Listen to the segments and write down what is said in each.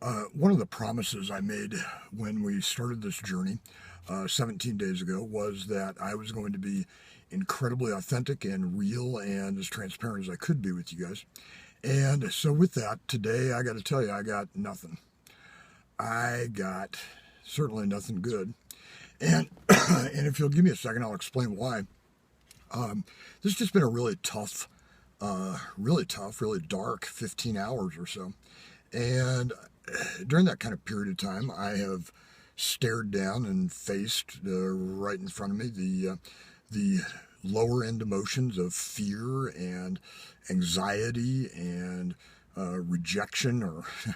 One of the promises I made when we started this journey 17 days ago was that I was going to be incredibly authentic and real and as transparent as I could be with you guys. And so, with that, today I got to tell you, I got nothing. I got certainly nothing good. And and if you'll give me a second, I'll explain why. This has just been a really tough, really dark 15 hours or so. And during that kind of period of time, I have stared down and faced right in front of me the lower end emotions of fear and anxiety and rejection, or I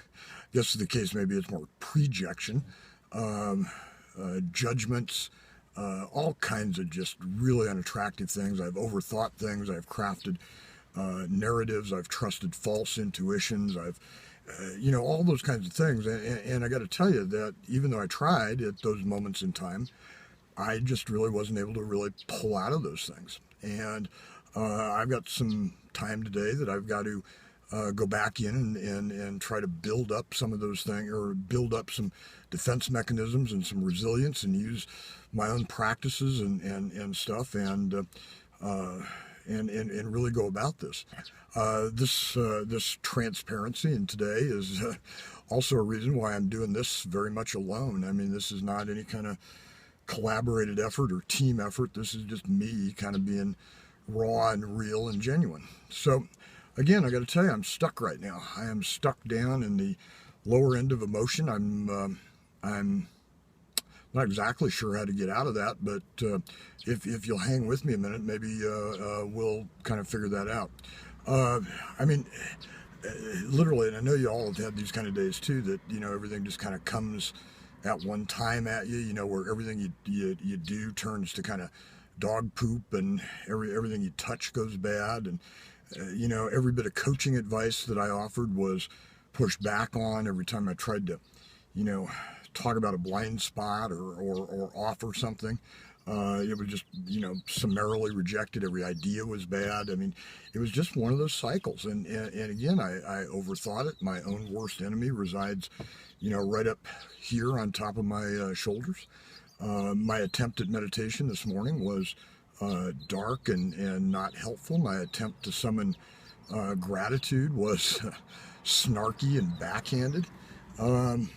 guess the case maybe it's more prejection, um, judgments, all kinds of just really unattractive things. I've overthought things. I've crafted narratives. I've trusted false intuitions. All those kinds of things. And I got to tell you that even though I tried at those moments in time, I just really wasn't able to really pull out of those things. And I've got some time today that I've got to go back in and try to build up some of those things, or build up some defense mechanisms and some resilience, and use my own practices and stuff, and really go about this. This transparency and today is also a reason why I'm doing this very much alone. I mean, this is not any kind of collaborated effort or team effort. This is just me kind of being raw and real and genuine. So, again, I got to tell you, I'm stuck right now. I am stuck down in the lower end of emotion. I'm not exactly sure how to get out of that, but if you'll hang with me a minute, maybe we'll kind of figure that out. Uh, I mean, literally, and I know you all have had these kind of days too, that everything just kind of comes at one time at you. Where everything you do turns to kind of dog poop, and everything you touch goes bad, and every bit of coaching advice that I offered was pushed back on every time I tried to, you know, talk about a blind spot or offer something. It was just, summarily rejected. Every idea was bad. I mean, it was just one of those cycles. And again, I overthought it. My own worst enemy resides, right up here on top of my shoulders. My attempt at meditation this morning was dark and not helpful. My attempt to summon gratitude was snarky and backhanded. Um,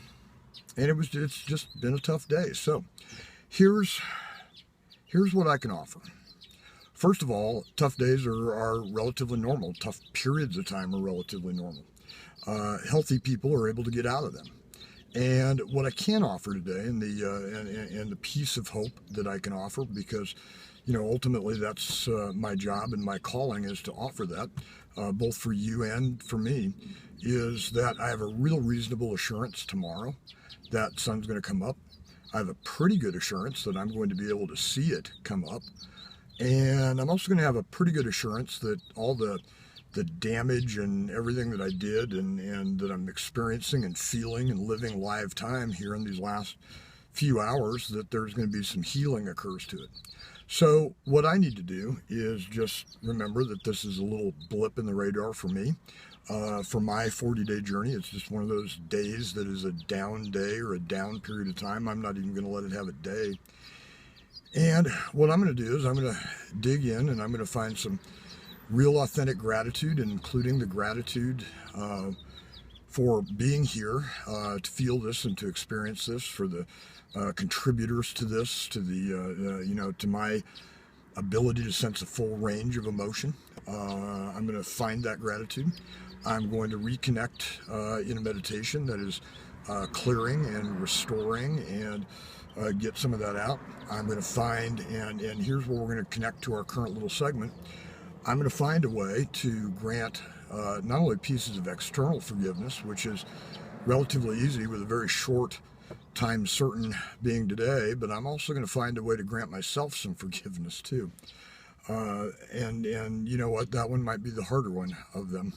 and it's just been a tough day. So here's here's what I can offer. First of all, tough days are relatively normal. Tough periods of time are relatively normal. Healthy people are able to get out of them. And what I can offer today, and the piece of hope that I can offer, because ultimately that's my job and my calling is to offer that, both for you and for me, is that I have a real reasonable assurance tomorrow that sun's going to come up. I have a pretty good assurance that I'm going to be able to see it come up. And I'm also going to have a pretty good assurance that all the damage and everything that I did and that I'm experiencing and feeling and living live time here in these last few hours, that there's going to be some healing occurs to it. So what I need to do is just remember that this is a little blip in the radar for me. For my 40-day journey, it's just one of those days that is a down day or a down period of time. I'm not even going to let it have a day. And what I'm going to do is I'm going to dig in and I'm going to find some real authentic gratitude, including the gratitude for being here, to feel this and to experience this, for the contributors to this, to to my ability to sense a full range of emotion. I'm going to find that gratitude. I'm going to reconnect in a meditation that is clearing and restoring and get some of that out. I'm going to find, and here's where we're going to connect to our current little segment. I'm going to find a way to grant not only pieces of external forgiveness, which is relatively easy with a very short time certain being today, but I'm also going to find a way to grant myself some forgiveness too. And you know what? That one might be the harder one of them.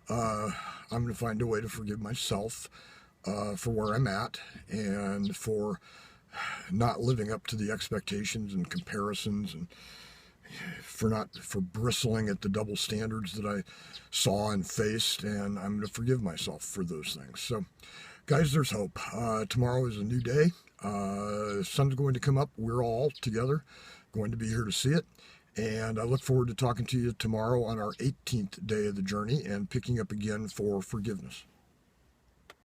I'm going to find a way to forgive myself for where I'm at and for not living up to the expectations and comparisons and for bristling at the double standards that I saw and faced, and I'm going to forgive myself for those things. So, guys, there's hope. Tomorrow is a new day. Sun's going to come up. We're all together going to be here to see it. And I look forward to talking to you tomorrow on our 18th day of the journey and picking up again for forgiveness.